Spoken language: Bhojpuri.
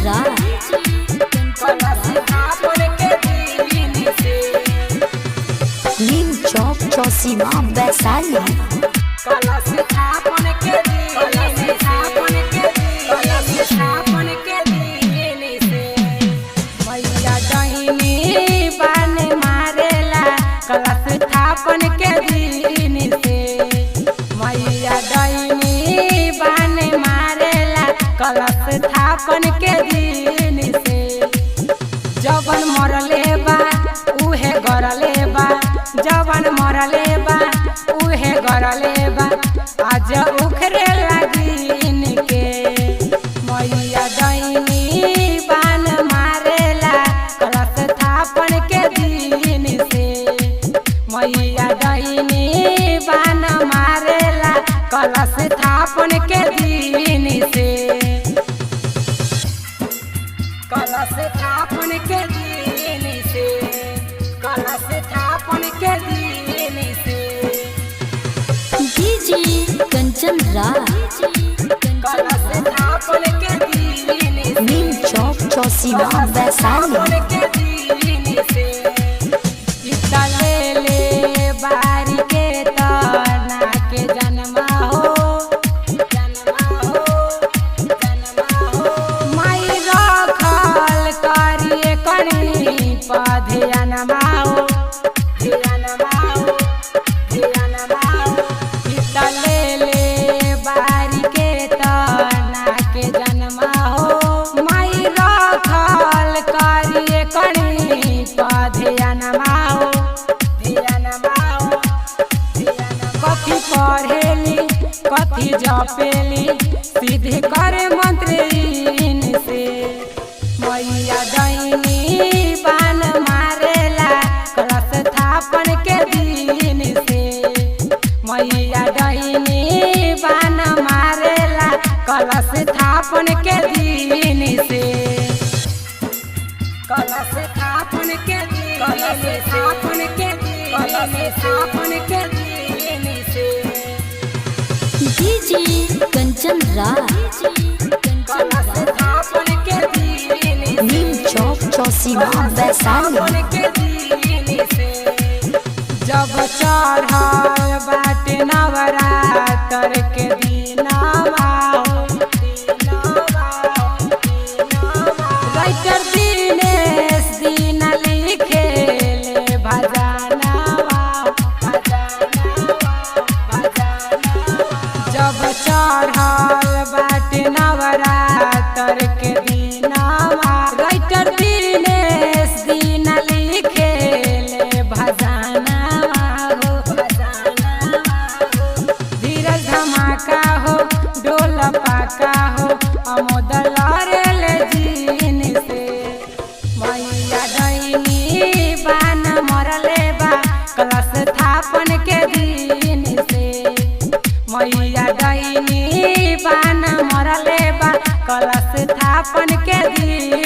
राज नीम चौक चौसीमा वैशाली। मैया डहिनी बान मारेला कलश स्थापन के दिन से। मैया डहिनी बान मारेला कलश स्थापन के दिन से। जवन मरले बा उहे गरले बा, जवन मरले बा उहे गरले बा, आज उखरे लागिन के। मैया डहिनी बान मारेला कलश स्थापन के दिन से। मैया डहिनी बान मारेला कलश स्थापन के दिन से। कलश स्थापन के दिन से, कलश स्थापन के दिन से। डीजे कंचन राज कलश स्थापन के दिन से। नीम चौक चौसीमा वैशाली। के दिन से। इतना ले बारी के तना के जन्मा हो, जन्मा हो, जन्मा हो। माई रखल करिए कनी पधियनमा हो, धियनमा हो, धियनमा हो। इतना ले बारी के तना के जन्मा हो। माई रखल करिए कनी पधियनमा हो, धियनमा हो, धियनमा। कथी पढ़ेली कथी जपेली सीधे करे मंत्रीन से। मैया डहिनी बान मारेला कलश स्थापन के दिन से। मैया डहिनी बान मारेला कलश स्थापन के दिन से। कलश स्थापन के दिन, कलश स्थापन के दिन, कलश स्थापन के दिन से। डीजे कंचन राज कलश स्थापन के दिन से। नीम चौक चौसीमा वैशाली। के दिन से। जब चढ़ल बाटे नवरात्र के दिनवा हो, दिनवा हो, दिनवा। राइटर दिनेश दिन लिखेले भजनवा, भजनवा, भजनवा। जब चढ़ल बाटे नवरात्र के दिनवा राइटर दिनेश दिन लिखेले भजनवा हो, भजनवा हो। धीरज धमाका हो डोल पाका हो अमोद लरेल जीन से। मैया डहिनी बान मरले बा कलश स्थापन के दिन से। मैया डहिनी बान मरले बा कलश स्थापन के दिन